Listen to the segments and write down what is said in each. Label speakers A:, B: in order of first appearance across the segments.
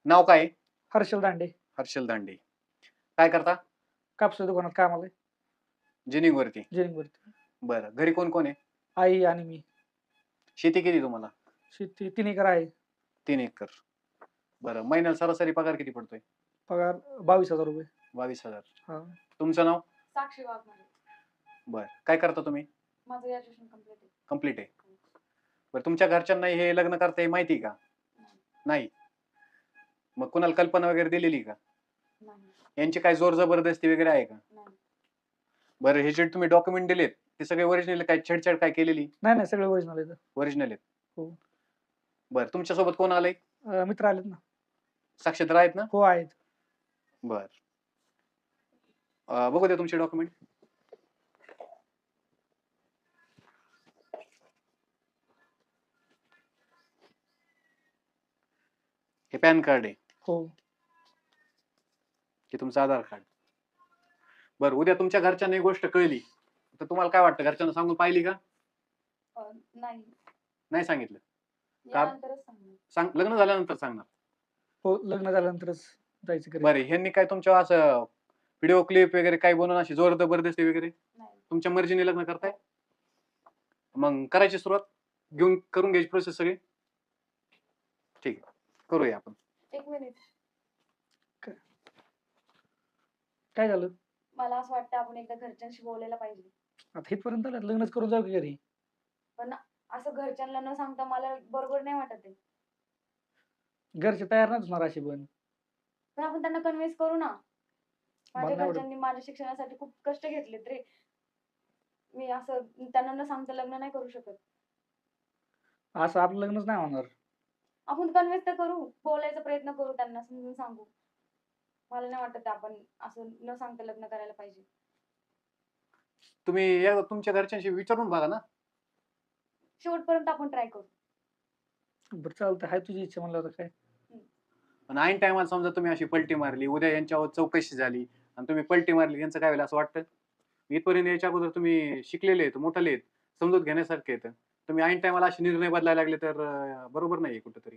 A: नाव काय आहे?
B: हर्षल दांडे.
A: हर्षल दांडे. काय करता?
B: कापसा दुकानात कामाला आहे.
A: जिनिंग वरती.
B: जेनिंगवरती.
A: बरं. घरी कोण कोण आहे?
B: आई आणि मी.
A: शेती किती तुम्हाला?
B: शेती 3 एकर आहे.
A: 3 एकर. बरं. महिन्याला सरासरी पगार किती पडतोय?
B: पगार 22,000 रुपये.
A: 22,000.
B: हा.
A: तुमचं नाव?
C: साक्षी वाघमारे.
A: बरं. काय करता तुम्ही?
C: माझं ग्रॅज्युएशन कंप्लीट आहे.
A: कंप्लीट आहे. बरं. तुमच्या घरच्यांना हे लग्न करता हे माहिती आहे का? नाही. मग कुणाला कल्पना वगैरे दिलेली का?
C: नाही.
A: यांची काय जोर जबरदस्ती वगैरे आहे का?
C: नाही.
A: बरं. हे जे तुम्ही डॉक्युमेंट दिलेत ते सगळे ओरिजिनल काय छेडछाड काय केलेली?
B: नाही सगळे ओरिजिनल आहेत.
A: ओरिजिनल आहेत.
B: हो.
A: बरं. तुमच्यासोबत कोण आलंय?
B: मित्र आलेत ना.
A: साक्षीदार आहेत ना?
B: हो आहेत.
A: बरं. बघू द्या तुमचे डॉक्युमेंट. हे पॅन कार्ड आहे.
B: हो.
A: हे तुमचं आधार कार्ड. बरं. उद्या तुमच्या घरच्यांना ही गोष्ट कळली तर तुम्हाला काय वाटतं? घरच्यांना सांगून पाहिली का?
C: नाही.
A: नाही सांगितलं. का?
C: यानंतरच सांगणार.
A: लग्न झाल्यानंतर सांगणार.
B: हो लग्न झाल्यानंतरच जायचं घरी.
A: बरं. ह्यांनी काय तुमच्या असं व्हिडिओ क्लिप वगैरे काय बनवून अशी जोर जबरदस्ती वगैरे
C: नाही.
A: तुमच्या मर्जीने लग्न करताय? मग करायची सुरुवात घेऊन करून घ्यायची प्रोसेस सगळी. ठीक आहे. करूया आपण.
C: 1 मिनिट.
B: काय झालं?
C: मला असं वाटतं आपण एकदा घरच्यांशी बोलायला पाहिजे.
B: आता इथपर्यंत आलं लग्नच करून जाऊ की घरी.
C: पण असं घरच्यांना न सांगता मला बरोबर नाही वाटत आहे.
B: घरचे तयार नाही होणार अशी पण.
C: पण आपण त्यांना कन्व्हिन्स करू ना. माझ्या
B: मला
C: घरच्यांनी माझ्या शिक्षणासाठी खूप कष्ट घेतलेत रे. मी असं त्यांना न सांगता लग्न नाही करू शकत.
B: असं आपलं लग्नच नाही होणार.
C: आपण कन्व्हिन्स तर करू. बोलायचा प्रयत्न करू त्यांना समजून सांगू. मला नाही वाटत आपण असं न सांगता लग्न करायला पाहिजे.
A: तुम्ही एकदा तुमच्या घरच्यांशी विचारून बघा ना.
C: शेवटपर्यंत आपण ट्राय करू.
B: बरं चालतं. हाय तुझी इच्छा म्हणलं तर काय.
A: पण ऐन टायमाला समजा तुम्ही अशी पलटी मारली, उद्या यांच्यावर चौकशी झाली आणि तुम्ही पलटी मारली, यांचं काय होईल असं वाटतं? इथपर्यंत यायच्या अगोदर तुम्ही शिकलेले आहेत, मोठाले आहेत, समजूत घेण्यासारखे आहेत. तुम्ही ऐन टायमाला असे निर्णय बदलायला लागले तर बरोबर नाहीये कुठेतरी.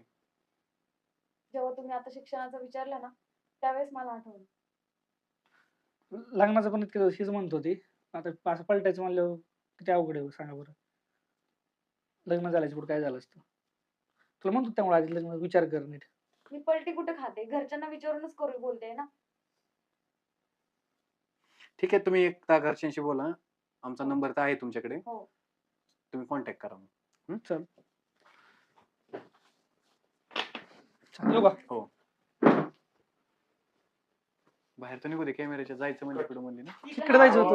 C: जेव्हा तुम्ही आता शिक्षणाचं विचारलं ना त्यावेळेस मला आठवलं.
B: लग्नाचं पण इतके दिवस हीच म्हणत होती. आता असं पलटायचं म्हणल्यावर किती अवघड आहे सांगा बरं. लग्न झाल्याच्या पुढे काय झालं असतं? तुला म्हणतो त्यामुळे आधी लग्न विचार कर नीट.
C: मी पलटी कुठे खाते? घरच्यांना विचारूनच करू बोलते ना.
A: ठीक आहे. तुम्ही एकदा घरच्यांशी बोला. आमचा
C: हो.
A: नंबर तर आहे तुमच्याकडे.
C: हो.
A: तुम्ही कॉन्टॅक्ट करा मग.
B: चल. येऊ का?
A: हो. बाहेर तर निघू दे कॅमेऱ्याच्या जायचं म्हणजे कुठं म्हणली ना.
B: तिकडे जायचं होतं.